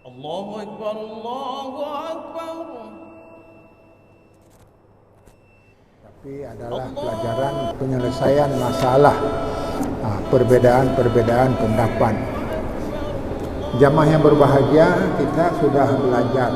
Allahu Akbar, Allahu Akbar. Tapi adalah pelajaran penyelesaian masalah perbedaan-perbedaan pendapat. Jamaah yang berbahagia, kita sudah belajar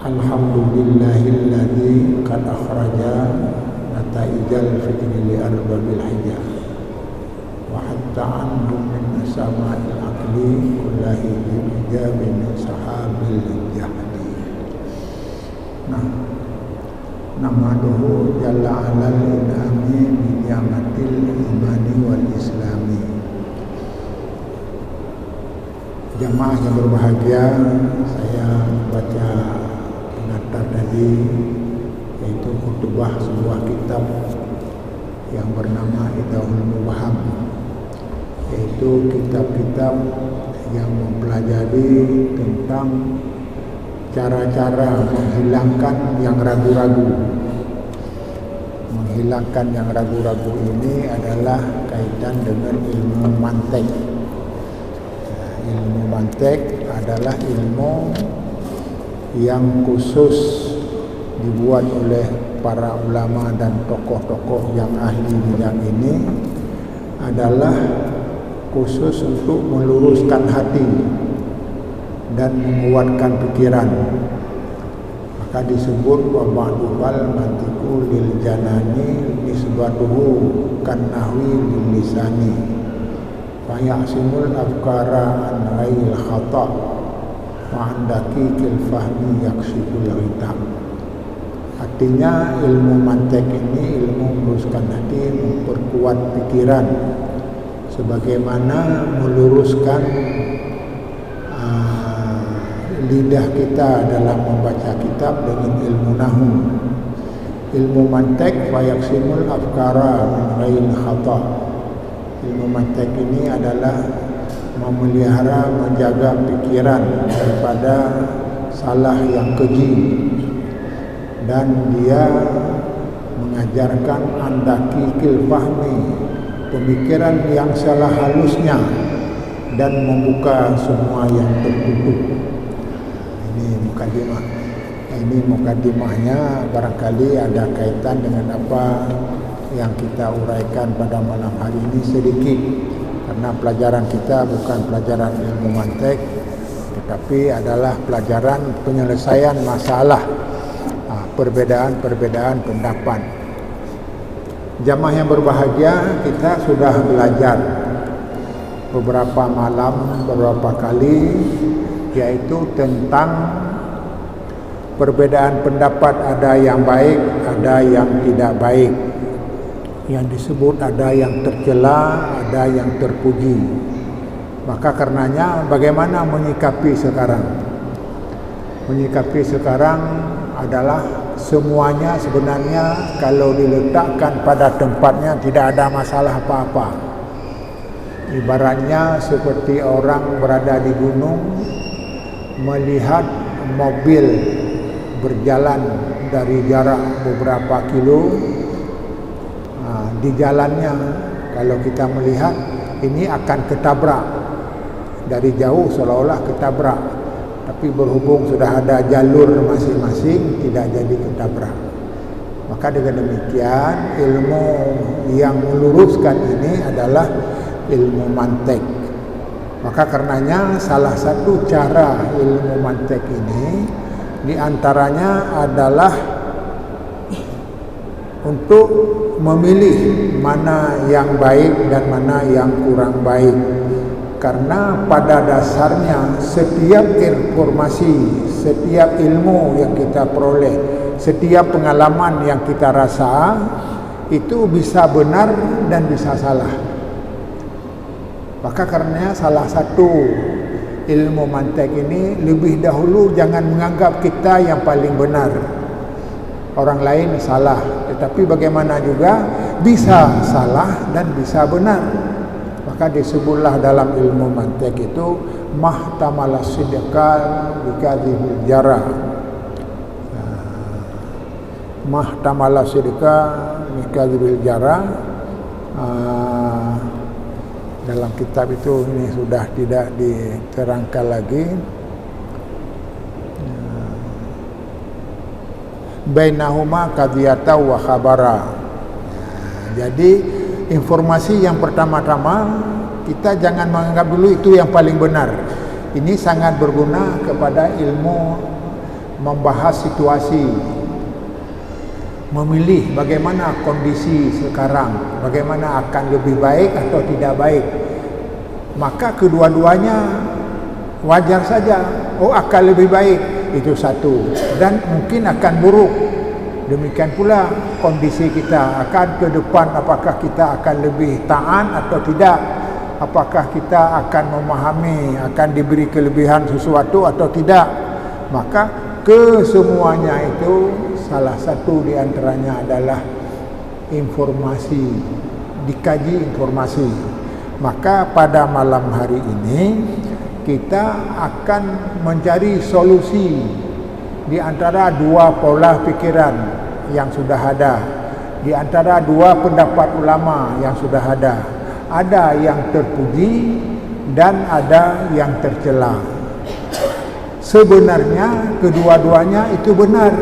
Alhamdulillahilladzi qad akhraja nataijal fitri li arbabil hijab wa hatta anhum min sama'il aqli kullahi hijabin min sahabil jahdi. Namaduhu jalla alal inami min ni'matil imani wal islami. Jamaah yang berbahagia, saya baca pengantar tadi, yaitu khutbah sebuah kitab yang bernama Idahul Mubham, yaitu kitab-kitab yang mempelajari tentang cara-cara menghilangkan yang ragu-ragu. Menghilangkan yang ragu-ragu ini adalah kaitan dengan ilmu mantek. Ilmu mantek adalah ilmu yang khusus dibuat oleh para ulama dan tokoh-tokoh yang ahli bidang ini, adalah khusus untuk meluruskan hati dan menguatkan pikiran. Maka disebut wa ba'dul mantiqu lil janani nisbatuhu kan nahwi lil lisani fa ya'simul afkara an ghairil khata' wa andaki kil fahmi yaksiful hitam. Artinya ilmu mantek ini ilmu meluruskan hati, memperkuat pikiran, sebagaimana meluruskan lidah kita dalam membaca kitab dengan ilmu nahwu. Ilmu mantek fayaksimul afkara min ghairil khata'. Ilmu mantek ini adalah memelihara, menjaga pikiran daripada salah yang keji, dan dia mengajarkan andaki kil fahmi, pemikiran yang salah halusnya, dan membuka semua yang tertutup. Ini mukadimah. Ini mukadimahnya barangkali ada kaitan dengan apa yang kita uraikan pada malam hari ini sedikit, karena pelajaran kita bukan pelajaran ilmu mantek, tetapi adalah pelajaran penyelesaian masalah perbedaan-perbedaan pendapat. Jamaah yang berbahagia, kita sudah belajar beberapa malam, beberapa kali, yaitu tentang perbedaan pendapat. Ada yang baik, ada yang tidak baik. Yang disebut ada yang tercela, ada yang terpuji. Maka karenanya bagaimana menyikapi sekarang? Menyikapi sekarang adalah semuanya sebenarnya kalau diletakkan pada tempatnya tidak ada masalah apa-apa. Ibaratnya seperti orang berada di gunung melihat mobil berjalan dari jarak beberapa kilo. Di jalannya kalau kita melihat ini akan ketabrak, dari jauh seolah-olah ketabrak, tapi berhubung sudah ada jalur masing-masing tidak jadi ketabrak. Maka dengan demikian ilmu yang meluruskan ini adalah ilmu mantek. Maka karenanya salah satu cara ilmu mantek ini diantaranya adalah untuk memilih mana yang baik dan mana yang kurang baik. Karena pada dasarnya setiap informasi, setiap ilmu yang kita peroleh, setiap pengalaman yang kita rasa itu bisa benar dan bisa salah. Maka karenanya salah satu ilmu mantek ini lebih dahulu jangan menganggap kita yang paling benar, orang lain salah, tetapi bagaimana juga bisa salah dan bisa benar. Maka disebutlah dalam ilmu mantiq itu mahtamala sidqa bikadhibil jara. Mahtamala sidqa bikadhibil jara. Dalam kitab itu ini sudah tidak diterangkan lagi. Bainahuma qadiyata wa khabara. Jadi informasi yang pertama-tama kita jangan menganggap dulu itu yang paling benar. Ini sangat berguna kepada ilmu membahas situasi, memilih bagaimana kondisi sekarang, bagaimana akan lebih baik atau tidak baik. Maka kedua-duanya wajar saja. Oh, akan lebih baik, itu satu, dan mungkin akan buruk. Demikian pula kondisi kita akan ke depan, apakah kita akan lebih taat atau tidak, apakah kita akan memahami, akan diberi kelebihan sesuatu atau tidak. Maka kesemuanya itu salah satu di antaranya adalah informasi, dikaji informasi. Maka pada malam hari ini kita akan mencari solusi di antara dua pola pikiran yang sudah ada, di antara dua pendapat ulama yang sudah ada. Ada yang terpuji dan ada yang tercela. Sebenarnya kedua-duanya itu benar.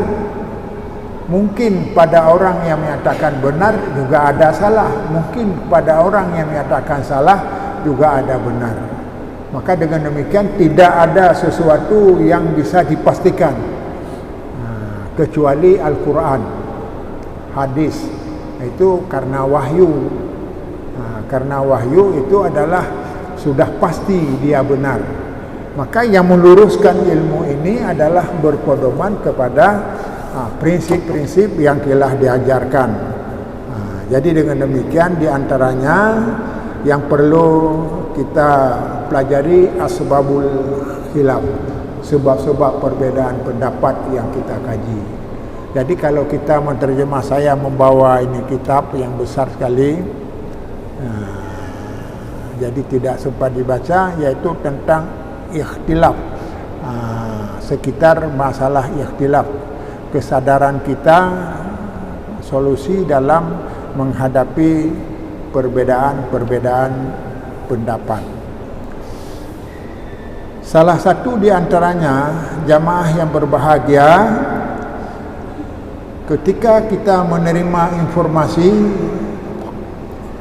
Mungkin pada orang yang menyatakan benar juga ada salah. Mungkin pada orang yang menyatakan salah juga ada benar. Maka dengan demikian tidak ada sesuatu yang bisa dipastikan kecuali Al-Quran, hadis. Itu karena wahyu. Karena wahyu itu adalah sudah pasti dia benar. Maka yang meluruskan ilmu ini adalah berpedoman kepada prinsip-prinsip yang telah diajarkan. Jadi dengan demikian di antaranya yang perlu kita pelajari asbabul khilaf, sebab-sebab perbedaan pendapat yang kita kaji. Jadi kalau kita menterjemah, saya membawa ini kitab yang besar sekali, jadi tidak sempat dibaca, yaitu tentang ikhtilaf, sekitar masalah ikhtilaf, kesadaran kita, solusi dalam menghadapi perbedaan-perbedaan pendapat. Salah satu di antaranya jamaah yang berbahagia, ketika kita menerima informasi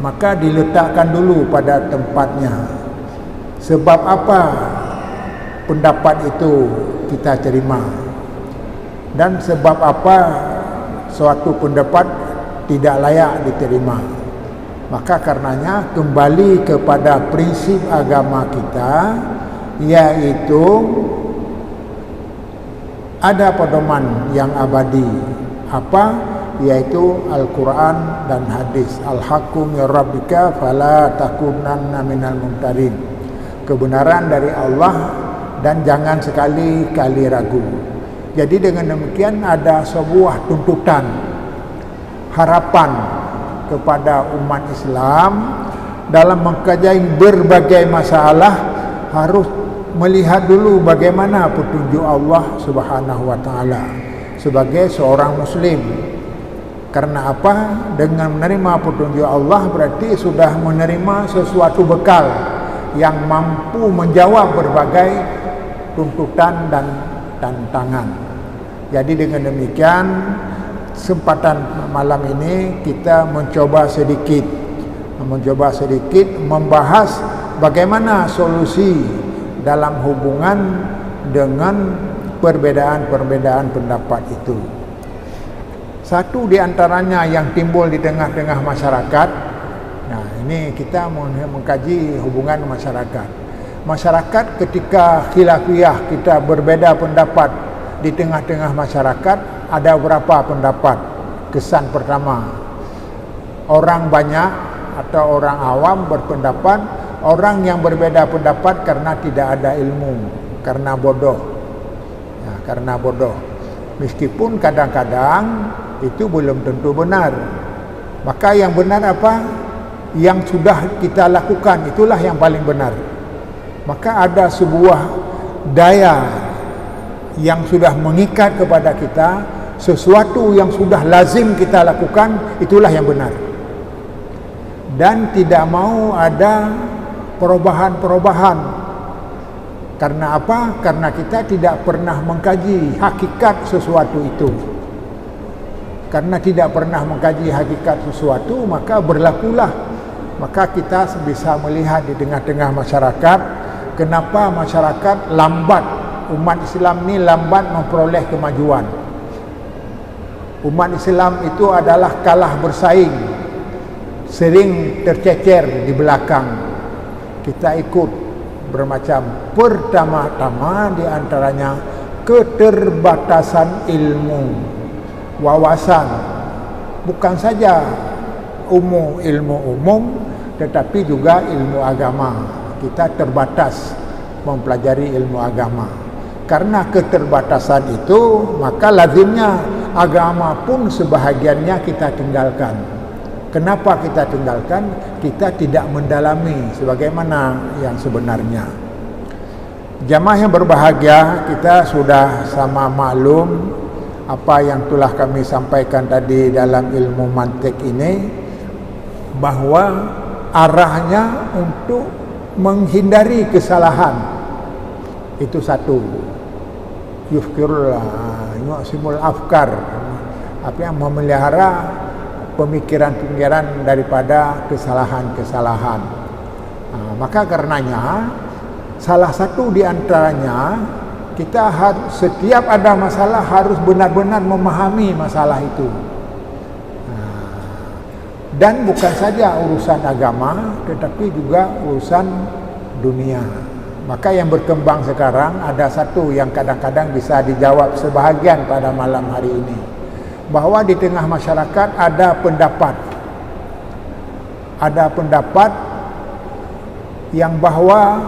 maka diletakkan dulu pada tempatnya. Sebab apa pendapat itu kita terima, dan sebab apa suatu pendapat tidak layak diterima. Maka karenanya kembali kepada prinsip agama kita, yaitu ada pedoman yang abadi. Apa? Yaitu Al-Quran dan hadis. Al-haqqu min rabbika fala takunanna minal mumtarin. Kebenaran dari Allah dan jangan sekali-kali ragu. Jadi dengan demikian ada sebuah tuntutan, harapan kepada umat Islam dalam mengkaji berbagai masalah harus melihat dulu bagaimana petunjuk Allah Subhanahu wa taala sebagai seorang muslim. Karena apa? Dengan menerima petunjuk Allah berarti sudah menerima sesuatu bekal yang mampu menjawab berbagai tuntutan dan tantangan. Jadi dengan demikian kesempatan malam ini kita mencoba sedikit membahas bagaimana solusi dalam hubungan dengan perbedaan-perbedaan pendapat itu. Satu di antaranya yang timbul di tengah-tengah masyarakat. Nah, ini kita mengkaji hubungan masyarakat. Masyarakat ketika khilafiyah, kita berbeda pendapat di tengah-tengah masyarakat, ada berapa pendapat? Kesan pertama, orang banyak atau orang awam berpendapat, orang yang berbeda pendapat karena tidak ada ilmu, karena bodoh. Ya, karena bodoh. Meskipun kadang-kadang itu belum tentu benar. Maka yang benar apa? yang sudah kita lakukan itulah yang paling benar. Maka ada sebuah daya yang sudah mengikat kepada kita, sesuatu yang sudah lazim kita lakukan itulah yang benar. Dan tidak mau ada perubahan-perubahan. Karena apa? Karena kita tidak pernah mengkaji hakikat sesuatu itu. Karena tidak pernah mengkaji hakikat sesuatu, maka berlakulah. Maka kita bisa melihat di tengah-tengah masyarakat, kenapa masyarakat lambat, umat Islam ni lambat memperoleh kemajuan. Umat Islam itu adalah kalah bersaing, sering tercecer di belakang. Kita ikut bermacam. Pertama-tama di antaranya keterbatasan ilmu, wawasan. Bukan saja ilmu umum, tetapi juga ilmu agama. Kita terbatas mempelajari ilmu agama. Karena keterbatasan itu, maka lazimnya agama pun sebahagiannya kita tinggalkan. Kenapa kita tinggalkan? Kita tidak mendalami sebagaimana yang sebenarnya. Jamaah yang berbahagia, kita sudah sama maklum apa yang telah kami sampaikan tadi dalam ilmu mantik ini, bahwa arahnya untuk menghindari kesalahan. Itu satu. Yufkirul yu'simul afkar, apa yang memelihara pemikiran-pemikiran daripada kesalahan-kesalahan. Maka karenanya salah satu di antaranya, kita harus, setiap ada masalah harus benar-benar memahami masalah itu. Dan bukan saja urusan agama, tetapi juga urusan dunia. Maka yang berkembang sekarang ada satu yang kadang-kadang bisa dijawab sebahagian pada malam hari ini, bahwa di tengah masyarakat ada pendapat yang bahwa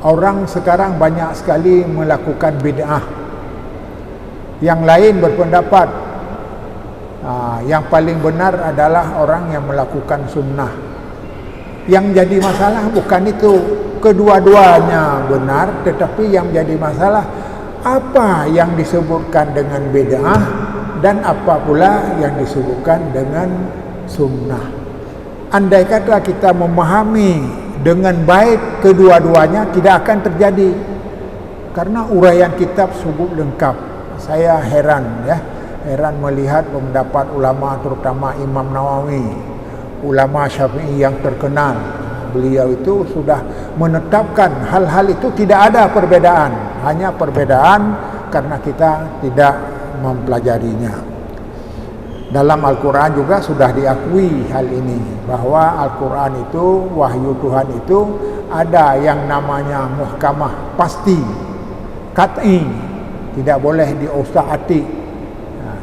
orang sekarang banyak sekali melakukan bid'ah. Yang lain berpendapat yang paling benar adalah orang yang melakukan sunnah. Yang jadi masalah bukan itu, kedua-duanya benar, tetapi yang jadi masalah apa yang disebutkan dengan bid'ah dan apa pula yang disebutkan dengan sunnah. Andai kata kita memahami dengan baik kedua-duanya, tidak akan terjadi. Karena uraian kitab sungguh lengkap. Saya heran melihat pendapat ulama, terutama Imam Nawawi, ulama Syafi'i yang terkenal. Beliau itu sudah menetapkan hal-hal itu tidak ada perbedaan, hanya perbedaan karena kita tidak mempelajarinya. Dalam Al-Quran juga sudah diakui hal ini, bahwa Al-Quran itu, wahyu Tuhan itu ada yang namanya muhkamah, pasti, qat'i, tidak boleh diusak-atik.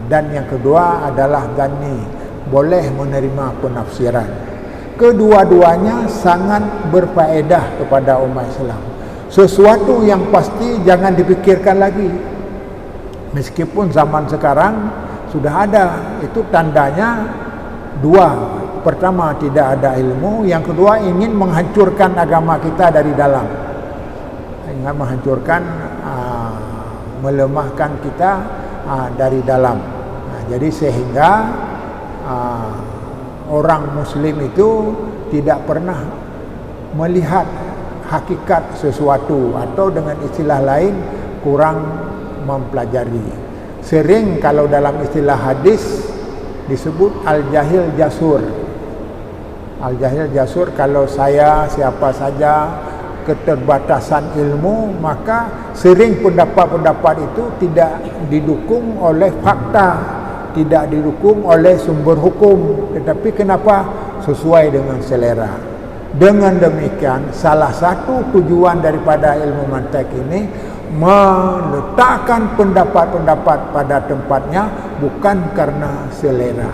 Dan yang kedua adalah dhanni, boleh menerima penafsiran. Kedua-duanya sangat berfaedah kepada umat Islam. Sesuatu yang pasti jangan dipikirkan lagi. Meskipun zaman sekarang sudah ada, itu tandanya dua. Pertama, tidak ada ilmu. Yang kedua, ingin menghancurkan agama kita dari dalam. Ingin menghancurkan, melemahkan kita dari dalam. Jadi sehingga orang Muslim itu tidak pernah melihat hakikat sesuatu, atau dengan istilah lain kurang mempelajari. Sering kalau dalam istilah hadis disebut al-jahil jasur. Al-jahil jasur, kalau saya, siapa saja, keterbatasan ilmu, maka sering pendapat-pendapat itu tidak didukung oleh fakta, tidak didukung oleh sumber hukum, tetapi kenapa? Sesuai dengan selera. Dengan demikian, salah satu tujuan daripada ilmu mantik ini meletakkan pendapat-pendapat pada tempatnya, bukan karena selera.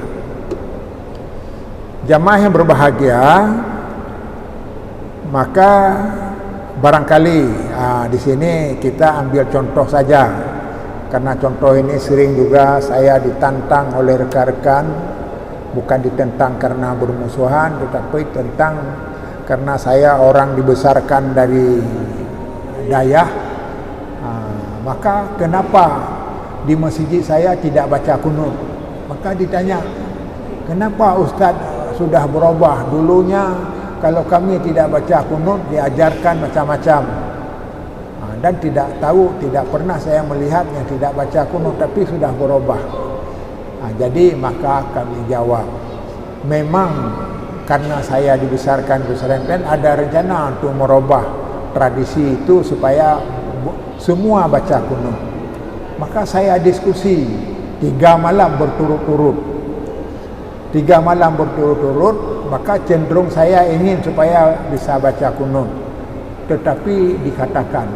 Jamaah yang berbahagia, maka barangkali di sini kita ambil contoh saja, karena contoh ini sering juga saya ditantang oleh rekan-rekan bukan ditentang karena bermusuhan, tetapi tentang karena saya orang dibesarkan dari Dayah. Maka kenapa di masjid saya tidak baca kunut? Maka ditanya, kenapa Ustaz sudah berubah? Dulunya kalau kami tidak baca kunut diajarkan macam-macam, dan tidak tahu, tidak pernah saya melihat yang tidak baca kunut, tapi sudah berubah. Jadi maka kami jawab, memang karena saya dibesarkan di pesantren ada rencana untuk merubah tradisi itu supaya semua baca kunut. Maka saya diskusi 3 malam berturut-turut, maka cenderung saya ingin supaya bisa baca kunut. Tetapi dikatakan,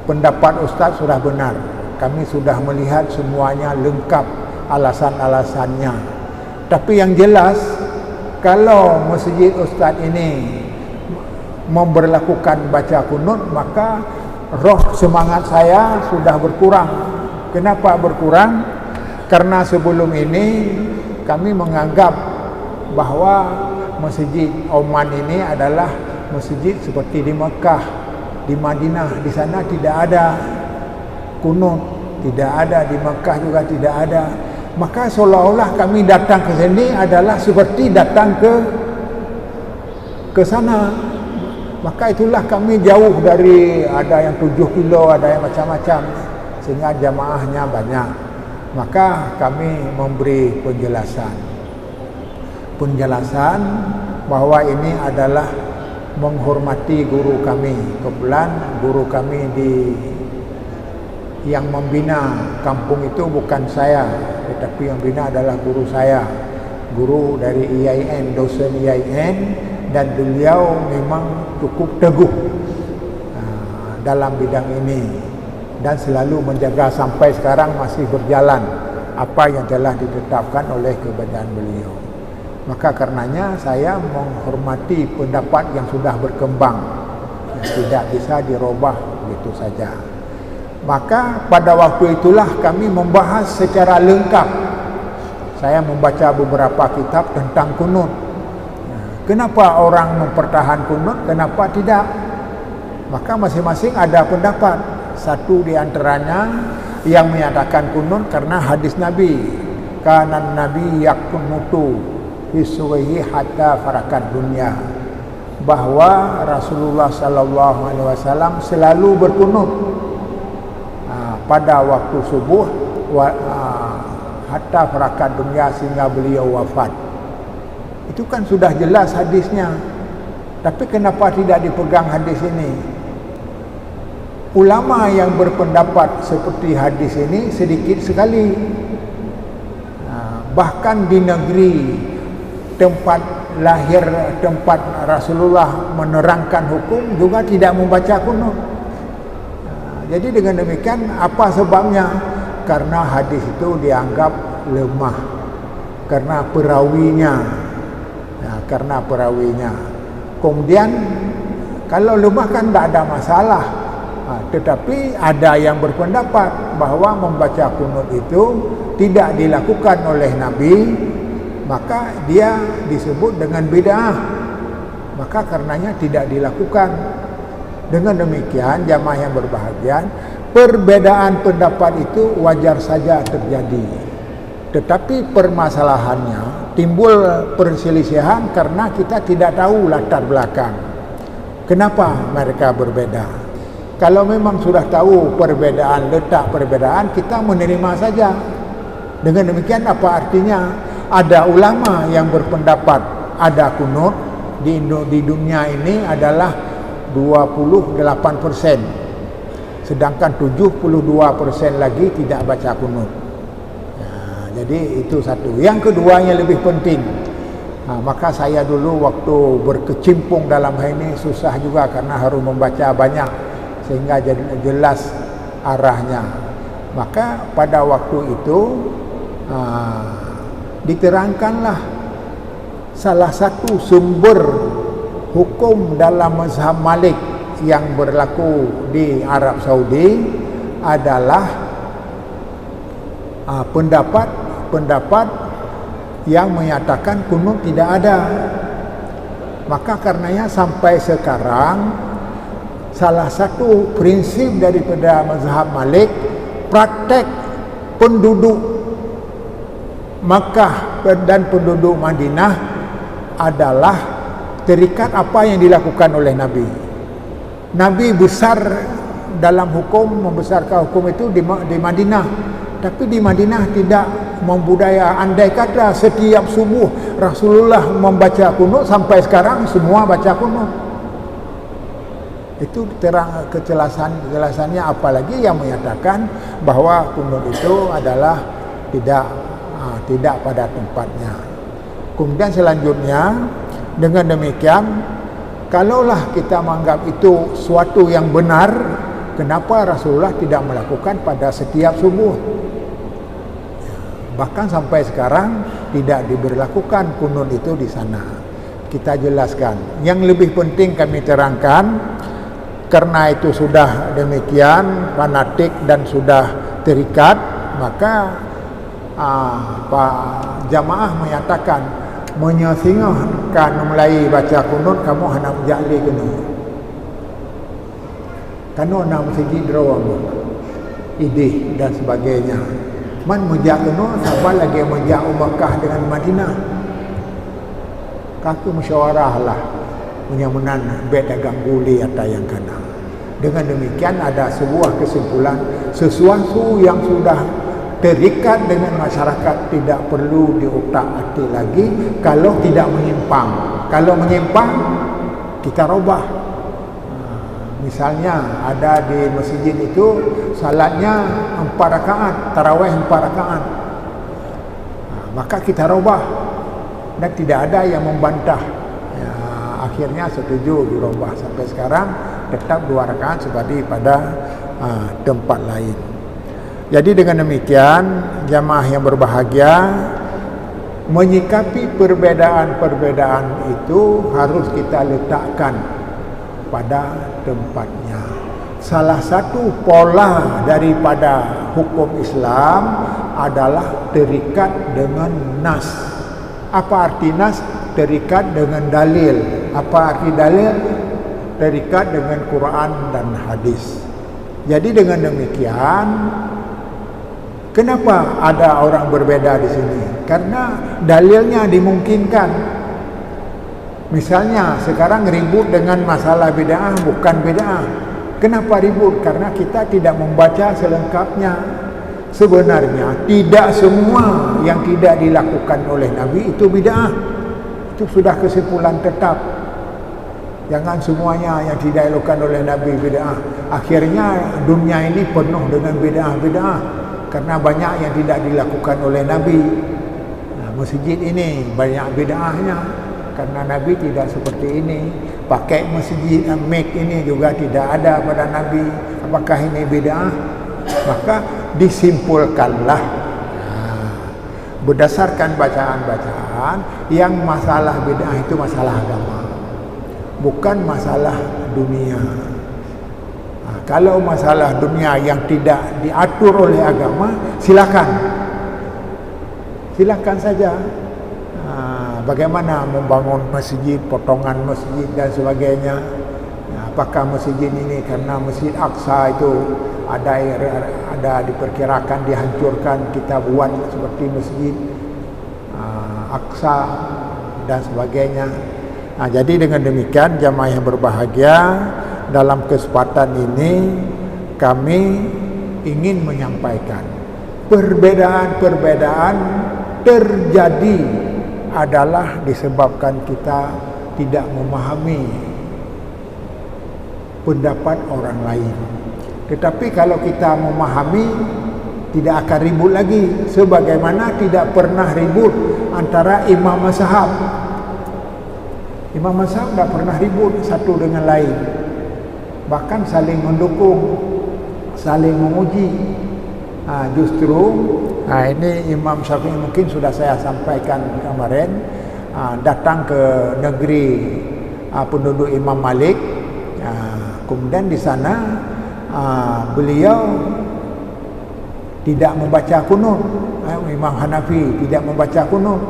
pendapat Ustaz sudah benar, kami sudah melihat semuanya lengkap alasan-alasannya. Tapi yang jelas, kalau masjid Ustaz ini memberlakukan baca kunut, maka roh semangat saya sudah berkurang. Kenapa berkurang? Karena sebelum ini kami menganggap bahwa masjid Oman ini adalah masjid seperti di Mekah, di Madinah. Di sana tidak ada kunut, tidak ada, di Mekah juga tidak ada. Maka seolah-olah kami datang ke sini adalah seperti datang ke sana. Maka itulah kami jauh dari, ada yang 7 kilo, ada yang macam-macam, sehingga jamaahnya banyak. Maka kami memberi penjelasan bahwa ini adalah menghormati guru kami. Kebetulan guru kami yang membina kampung itu bukan saya, tetapi yang membina adalah guru saya, guru dari IAIN, dosen IAIN, dan beliau memang cukup teguh dalam bidang ini dan selalu menjaga sampai sekarang masih berjalan apa yang telah ditetapkan oleh keberadaan beliau. Maka karenanya saya menghormati pendapat yang sudah berkembang, yang tidak bisa dirubah begitu saja. Maka pada waktu itulah kami membahas secara lengkap. Saya membaca beberapa kitab tentang kunut. Kenapa orang mempertahankan kunut, kenapa tidak? Maka masing-masing ada pendapat. Satu di antaranya yang menyatakan kunut karena hadis Nabi, kana Nabi yakunutu fi suwihi hatta farakat dunya, bahwa Rasulullah sallallahu alaihi wasallam selalu berkunut pada waktu subuh hatta farakat dunya, sehingga beliau wafat. Itu kan sudah jelas hadisnya. Tapi kenapa tidak dipegang hadis ini? Ulama yang berpendapat seperti hadis ini sedikit sekali. Bahkan di negeri tempat lahir, tempat Rasulullah menerangkan hukum juga tidak membaca kunut. Jadi dengan demikian, apa sebabnya? Karena hadis itu dianggap lemah, karena perawinya. Kemudian kalau lemah kan tidak ada masalah. Tetapi ada yang berpendapat bahwa membaca kunut itu tidak dilakukan oleh Nabi, maka dia disebut dengan bid'ah. Maka karenanya tidak dilakukan. Dengan demikian, jamaah yang berbahagia, perbedaan pendapat itu wajar saja terjadi. Tetapi permasalahannya timbul perselisihan karena kita tidak tahu latar belakang. Kenapa mereka berbeda? Kalau memang sudah tahu perbedaan, letak perbedaan, kita menerima saja. Dengan demikian apa artinya? Ada ulama yang berpendapat ada kunut di dunia ini adalah 28%, sedangkan 72% lagi tidak baca kunut. Jadi itu satu. Yang keduanya lebih penting. Maka saya dulu waktu berkecimpung dalam hal ini susah juga karena harus membaca banyak sehingga jelas arahnya. Maka pada waktu itu diterangkanlah salah satu sumber hukum dalam mazhab Malik yang berlaku di Arab Saudi adalah pendapat yang menyatakan kunut tidak ada. Maka karenanya sampai sekarang salah satu prinsip daripada mazhab Malik, praktek penduduk Makkah dan penduduk Madinah adalah terikat apa yang dilakukan oleh Nabi. Nabi besar dalam hukum, membesarkan hukum itu di Madinah. Tapi di Madinah tidak membudaya. Andai kata setiap subuh Rasulullah membaca kunut, sampai sekarang semua baca kunut. Itu terang kejelasannya, apalagi yang menyatakan bahwa kunut itu adalah tidak pada tempatnya. Kemudian selanjutnya, dengan demikian, kalaulah kita menganggap itu suatu yang benar, kenapa Rasulullah tidak melakukan pada setiap subuh? Bahkan sampai sekarang tidak diberlakukan kunut itu di sana. Kita jelaskan. Yang lebih penting kami terangkan, karena itu sudah demikian fanatik dan sudah terikat, maka Pak jamaah menyatakan menyesingahkan mulai baca kunut kamu hendak jali kena. Kanu nak masjid rawang idih dan sebagainya. Man mejak kena sabar lagi mejak Makkah dengan Madinah. Kaki musyawarah lah menyamanan bet dagang guli atau yang kena. Dengan demikian ada sebuah kesimpulan, sesuatu yang sudah terikat dengan masyarakat tidak perlu diutak-atik lagi kalau tidak menyimpang. Kalau menyimpang, kita robah. Misalnya ada di masjid itu salatnya 4 rakaat, tarawih 4 rakaat. Maka kita robah dan tidak ada yang membantah. Akhirnya setuju dirubah, sampai sekarang tetap 2 rakaat seperti pada tempat lain. Jadi dengan demikian, jamaah yang berbahagia, menyikapi perbedaan-perbedaan itu harus kita letakkan pada tempatnya. Salah satu pola daripada hukum Islam adalah terikat dengan nas. Apa arti nas? Terikat dengan dalil. Apa arti dalil? Terikat dengan Quran dan hadis. Jadi dengan demikian, kenapa ada orang berbeda di sini? Karena dalilnya dimungkinkan. Misalnya sekarang ribut dengan masalah bid'ah, bukan bid'ah. Kenapa ribut? Karena kita tidak membaca selengkapnya. Sebenarnya tidak semua yang tidak dilakukan oleh Nabi itu bid'ah. Itu sudah kesimpulan tetap. Jangan semuanya yang tidak dilakukan oleh Nabi bid'ah. Akhirnya dunia ini penuh dengan bid'ah-bid'ah karena banyak yang tidak dilakukan oleh Nabi. Masjid ini banyak bid'ahnya karena Nabi tidak seperti ini. Pakai masjid mic ini juga tidak ada pada Nabi. Apakah ini bid'ah? Maka disimpulkanlah berdasarkan bacaan-bacaan yang masalah bid'ah itu masalah agama, bukan masalah dunia. Kalau masalah dunia yang tidak diatur oleh agama, silakan saja. Bagaimana membangun masjid, potongan masjid dan sebagainya. Apakah masjid ini karena Masjid Aqsa itu ada diperkirakan dihancurkan, kita buat seperti Masjid Aqsa dan sebagainya. Jadi dengan demikian, jamaah yang berbahagia, dalam kesempatan ini kami ingin menyampaikan perbedaan-perbedaan terjadi adalah disebabkan kita tidak memahami pendapat orang lain. Tetapi kalau kita memahami, tidak akan ribut lagi. Sebagaimana tidak pernah ribut antara imam mazhab. Imam mazhab tidak pernah ribut satu dengan lain. Bahkan saling mendukung, saling memuji. Justru ini Imam Syafi'i mungkin sudah saya sampaikan kemarin, datang ke negeri penduduk Imam Malik. Kemudian di sana beliau tidak membaca kunut. Imam Hanafi tidak membaca kunut.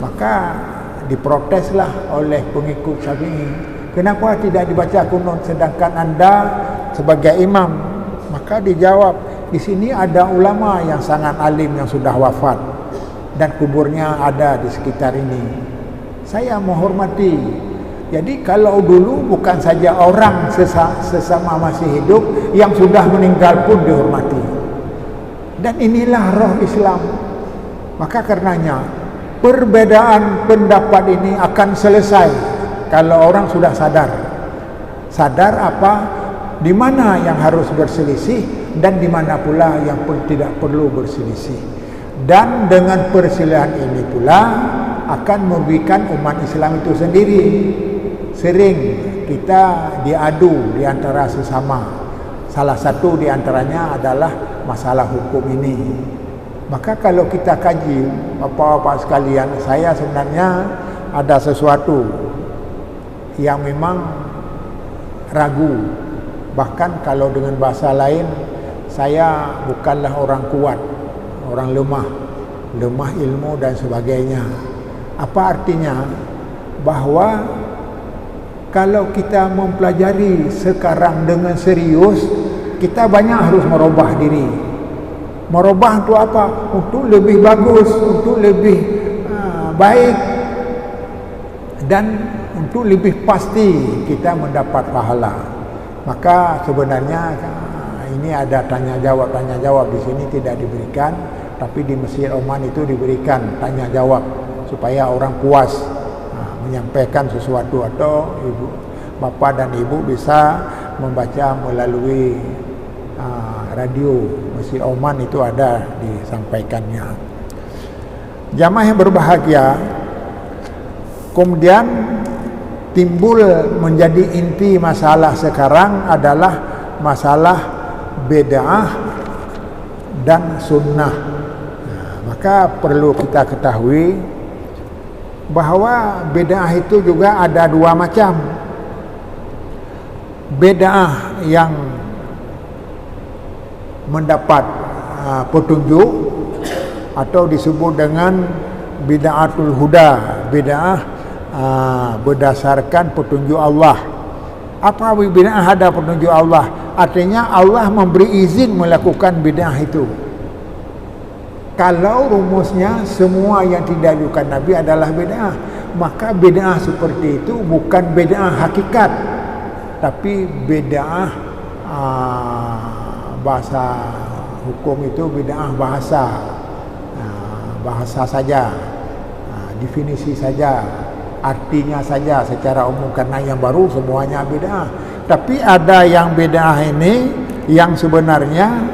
Maka diproteslah oleh pengikut Syafi'i. Kenapa tidak dibaca kunut sedangkan anda sebagai imam? Maka dijawab, di sini ada ulama yang sangat alim yang sudah wafat dan kuburnya ada di sekitar ini. Saya menghormati. Jadi kalau dulu bukan saja orang sesama masih hidup, yang sudah meninggal pun dihormati. Dan inilah roh Islam. Maka karenanya perbedaan pendapat ini akan selesai kalau orang sudah sadar. Sadar apa? Di mana yang harus berselisih dan di mana pula yang pun tidak perlu berselisih. Dan dengan perselisihan ini pula akan merugikan umat Islam itu sendiri. Sering kita diadu di antara sesama. Salah satu di antaranya adalah masalah hukum ini. Maka kalau kita kaji, Bapak-bapak sekalian, saya sebenarnya ada sesuatu yang memang ragu. Bahkan kalau dengan bahasa lain, saya bukanlah orang kuat, orang lemah ilmu dan sebagainya. Apa artinya? Bahwa kalau kita mempelajari sekarang dengan serius, kita banyak harus merubah diri. Merubah untuk apa? Untuk lebih bagus, untuk lebih baik, dan untuk lebih pasti kita mendapat pahala. Maka sebenarnya ini ada tanya jawab di sini tidak diberikan, tapi di Mesir Oman itu diberikan tanya jawab supaya orang puas menyampaikan sesuatu, atau bapak dan ibu bisa membaca melalui radio Mesir Oman, itu ada disampaikannya. Jamaah yang berbahagia, kemudian timbul menjadi inti masalah sekarang adalah masalah bid'ah dan sunnah. Maka perlu kita ketahui bahawa bid'ah itu juga ada dua macam. Bid'ah yang mendapat petunjuk atau disebut dengan bid'atul huda, bid'ah berdasarkan petunjuk Allah. Apa bid'ah ada petunjuk Allah? Artinya Allah memberi izin melakukan bid'ah itu. Kalau rumusnya semua yang tidak dilakukan Nabi adalah bid'ah, maka bid'ah seperti itu bukan bid'ah hakikat, tapi bid'ah bahasa hukum itu bid'ah bahasa saja, definisi saja, artinya saja secara umum, karena yang baru semuanya bid'ah. Tapi ada yang bid'ah ini yang sebenarnya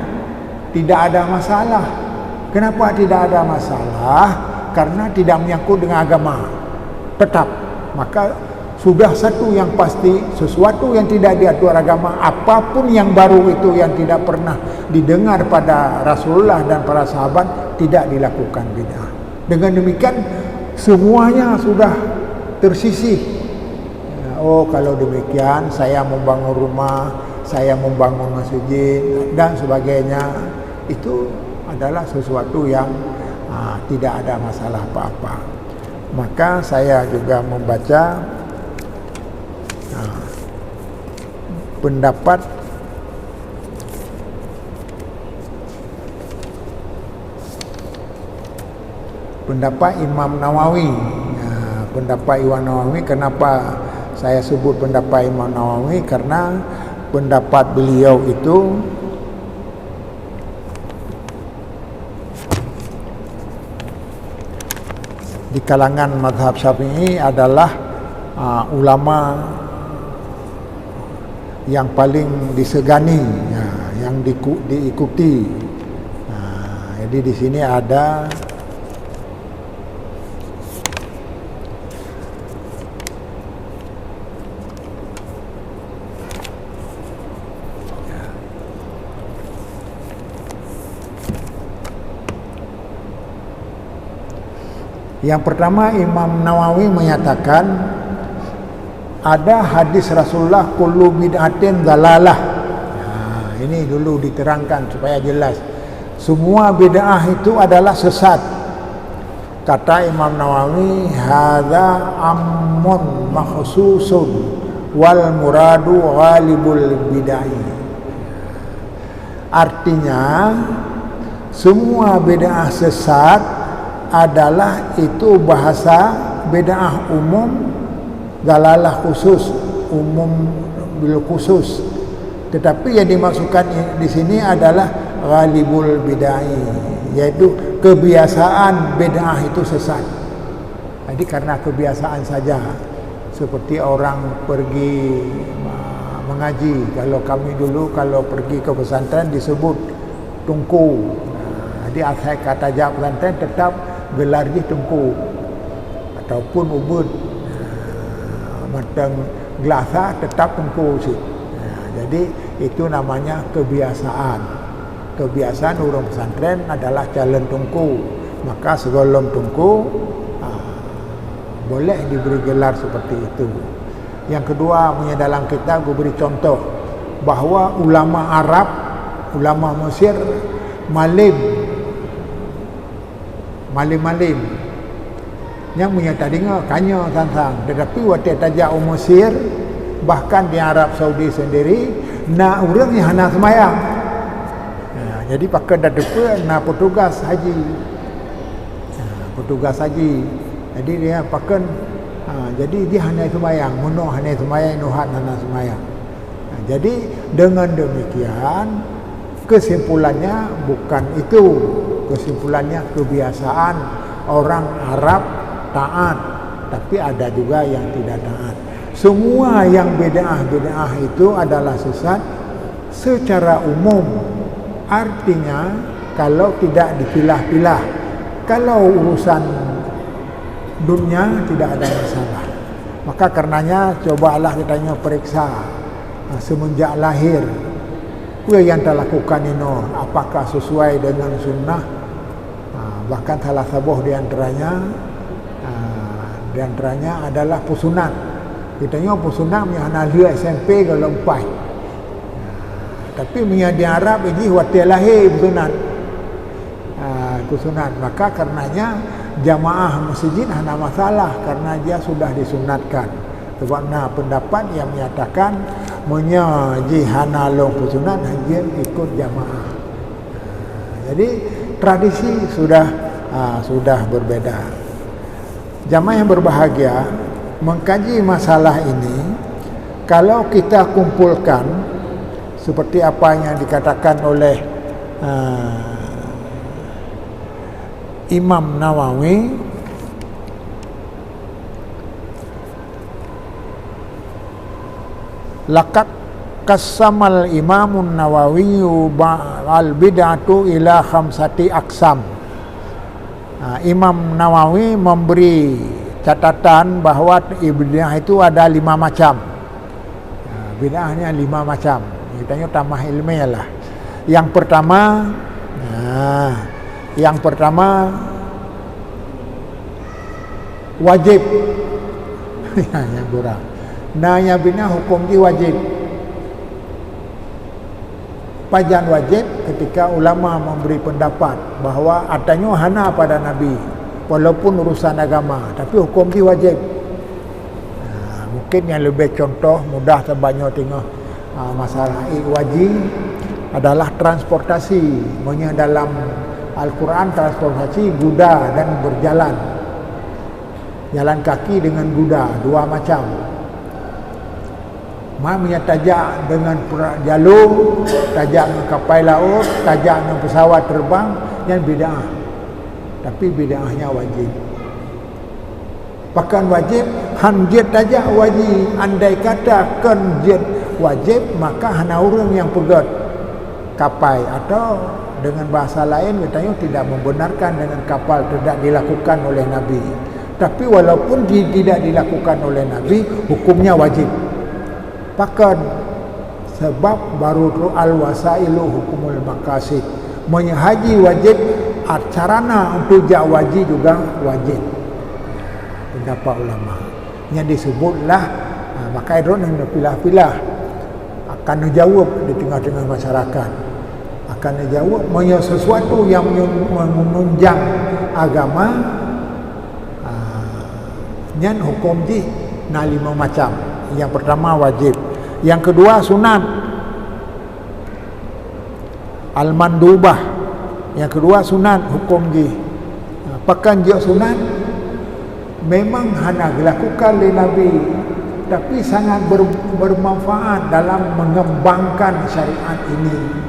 tidak ada masalah. Kenapa tidak ada masalah? Karena tidak menyangkut dengan agama tetap. Maka sudah satu yang pasti, sesuatu yang tidak diatur agama, apapun yang baru itu yang tidak pernah didengar pada Rasulullah dan para sahabat, tidak dilakukan bid'ah. Dengan demikian semuanya sudah tersisih. Oh, kalau demikian saya membangun rumah, saya membangun masjid dan sebagainya, itu adalah sesuatu yang tidak ada masalah apa-apa. Maka saya juga membaca pendapat Imam Nawawi. Pendapat Imam Nawawi, kenapa saya sebut pendapat Imam Nawawi? Karena pendapat beliau itu di kalangan mazhab Syafi'i adalah ulama yang paling disegani, yang diikuti. Jadi di sini ada yang pertama, Imam Nawawi menyatakan ada hadis Rasulullah kullu bid'atin dalalah. Ini dulu diterangkan supaya jelas. Semua bid'ah itu adalah sesat. Kata Imam Nawawi, hadza ammun makhsusun wal muradu ghalibul bid'ah. Artinya semua bid'ah sesat adalah itu bahasa bid'ah umum, dalalah khusus, umum bil khusus. Tetapi yang dimaksudkan di sini adalah ghalibul bid'ah, yaitu kebiasaan bid'ah itu sesat. Jadi karena kebiasaan saja, seperti orang pergi mengaji. Kalau kami dulu kalau pergi ke pesantren disebut tungku. Jadi asal kata jak pesantren tetap gelar di tungku ataupun ubud. Matang gelasa tetap tungku sih. Jadi itu namanya kebiasaan. Kebiasaan orang pesantren adalah jalan tungku. Maka segolong tungku boleh diberi gelar seperti itu. Yang kedua, dalam kitab gue beri contoh bahawa ulama Arab, ulama Mesir malim yang menyata dengar kanya tantang. Tetapi waktu tajak Mesir, bahkan di Arab Saudi sendiri, nak orang yang hana semayang. Jadi pakai dah depan nak petugas haji. Petugas haji. Jadi dia pakai jadi dia hanya semayang, munuh hanya semayang, nuhat hanya semayang. Jadi dengan demikian kesimpulannya bukan itu. Kesimpulannya kebiasaan orang Arab taat, tapi ada juga yang tidak taat. Semua yang bid'ah itu adalah sesat secara umum. Artinya kalau tidak dipilah-pilah, kalau urusan dunia tidak ada masalah. Maka karenanya cobalah kitanya periksa semenjak lahir apa yang telah lakukan ini, apakah sesuai dengan sunnah. Bahkan salah satu di antaranya adalah pusunat. Kitanya pusunat hanya dia SMP kalau 4. Tapi di Arab ini waktu lahir pusunat. Maka karenanya jamaah masjid hanya masalah karena dia sudah disunatkan. Sebab pendapat yang menyatakan jihana long pusunat hanya ikut jamaah. Jadi tradisi sudah berbeda. Jamaah yang berbahagia mengkaji masalah ini, kalau kita kumpulkan seperti apa yang dikatakan oleh Imam Nawawi, laqad qasamal Imamun Nawawi al bid'atu ila khamsati aqsam. Imam Nawawi memberi catatan bahawa bid'ah itu ada 5 macam. Bid'ahnya 5 macam. Kitanya tambah ilmiah lah. Yang pertama wajib. Yang kurang. Yang bina hukum di wajib. Pajan wajib ketika ulama memberi pendapat bahawa adanya hana pada Nabi walaupun urusan agama, tapi hukum di wajib. Mungkin yang lebih contoh mudah terbanyak tengok masalah wajib adalah transportasi. Dalam Al-Quran transportasi kuda dan berjalan. Jalan kaki dengan kuda, 2 macam. Mamanya tajak dengan jalur, tajak dengan kapal laut, tajak dengan pesawat terbang, yang bid'ah. Tapi bid'ahnya wajib. Bahkan wajib, hanjit tajak wajib. Andai kata kenjit wajib, maka hanya orang yang pegat kapal. Atau dengan bahasa lain, katanya tidak membenarkan dengan kapal tidak dilakukan oleh Nabi. Tapi walaupun tidak dilakukan oleh Nabi, hukumnya wajib. Bahkan sebab baru al-wasailu hukumul maqasid. Menhaji wajib, acarana untuk jak wajib juga wajib. Pendapat ulama. Yang disebutlah maka itu yang pilah-pilah akan dijawab di tengah-tengah masyarakat. akan dijawab sesuatu yang menunjang agama nyan hukum ji na 5 macam. Yang pertama wajib, yang kedua sunat al-mandubah, yang kedua sunat hukum ji pakan je sunat memang hana dilakukan oleh Nabi, tapi sangat bermanfaat dalam mengembangkan syariat ini.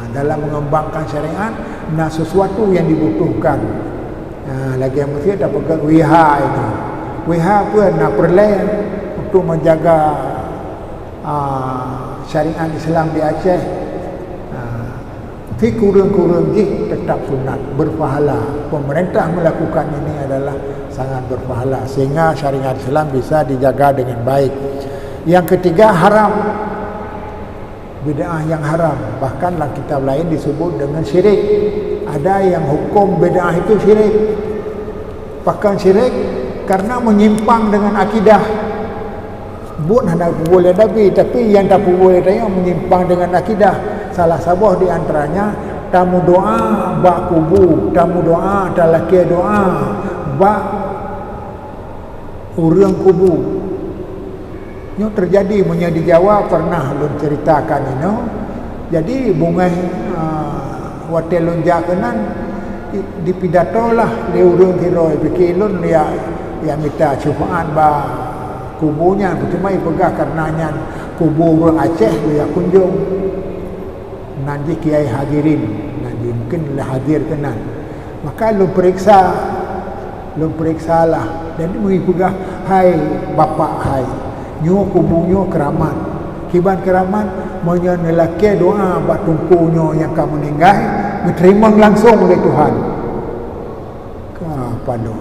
Dalam mengembangkan syariat, sesuatu yang dibutuhkan. Lagi yang mesti ada pegang WH ini. WH pun perlu untuk menjaga syariat Islam di Aceh. Tapi kurang-kurang tetap sunat, berpahala. Pemerintah melakukan ini adalah sangat berpahala, sehingga syariat Islam bisa dijaga dengan baik. Yang ketiga haram, bid'ah yang haram. Bahkan dalam kitab lain disebut dengan syirik. Ada yang hukum bid'ah itu syirik, bahkan syirik karena menyimpang dengan akidah. Buat hendak boleh Nabi, tapi yang tak boleh dia menyimpang dengan akidah. Salah sebuah di antaranya tamu doa bak kubu, tamu doa talaki doa bak urang kubu. Ini terjadi menjadi Jawa, pernah lun ceritakan ini. Jadi bunga watel lun jakanan di pidato lah di urang kiroi pikir lun ya minta syafaat ba kubunya, cuma ipegah karenanya kubu urang Aceh dia kunjung. Nanti kiai hadirin, nanti mungkin lah hadir kenan. Maka lu periksa lah. Dan mengipugah, hai bapak hai, nyo kubunya keramat. Kiban keramat, menyenelake doa bak tungkunya yang kamu meninggal, diterima langsung oleh Tuhan. Kepada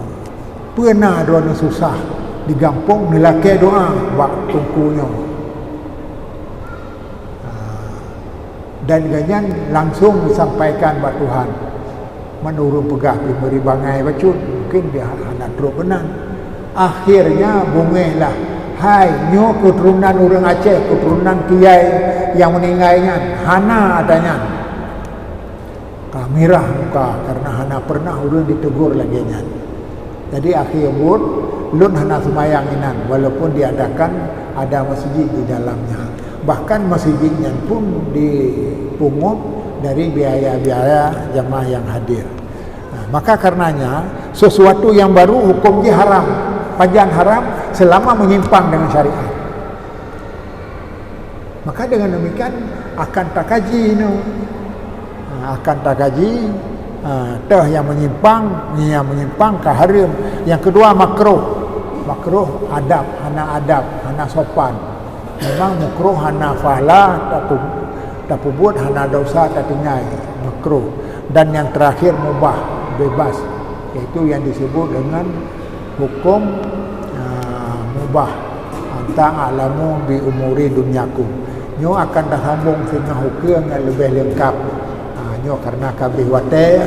pernah doa susah digampung nelake doa bak tungkunya. Dan ganyan langsung disampaikan buat Tuhan. Menurut pegah beri bangai bacun, mungkin dia anak teruk benar. Akhirnya bungehlah, hai nyo keturunan orang Aceh, keturunan kiai yang meninggalnya, hana adanya. Kamirah muka karena hana pernah orang ditegur lagi nya. Jadi akhir buat lun hana semayanginan, walaupun diadakan ada masjid di dalamnya. Bahkan masjidnya pun dipungut dari biaya-biaya jamaah yang hadir. Maka karenanya sesuatu yang baru hukumnya haram, panjang haram selama menyimpang dengan syariat. Maka dengan demikian akan tak kaji akan tak kaji yang menyimpang ke haram. Yang kedua makruh adab, hana sopan. Memang makruh hana fahla tak buat hana dosa tak tinggal makruh. Dan yang terakhir mubah, bebas, iaitu yang disebut dengan hukum mubah. Anta alamu bi umuri dunyakum. Nyo akan dah sambung sehingga hukum yang lebih lengkap. Nyo karena kabeh wate,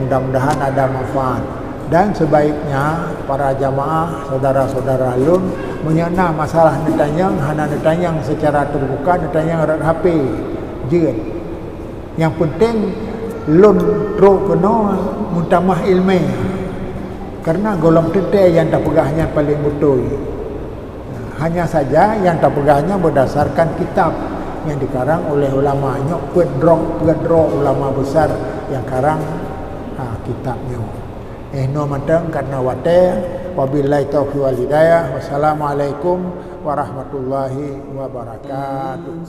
mudah-mudahan ada manfaat. Dan sebaiknya para jamaah, saudara-saudara lun menyenang masalah netanyang, hana netanyang secara terbuka, netanyang rat HP je. Yang penting lun teruk kena mutamah ilmu. Karena golong tete yang tak pegahnya paling betul. Hanya saja yang tak pegahnya berdasarkan kitab yang dikarang oleh ulama. Nyok pedro ulama besar yang karang kitabnya. No matang karena wate. Wabillahi taufiq wal hidayah. Wassalamualaikum warahmatullahi wabarakatuh.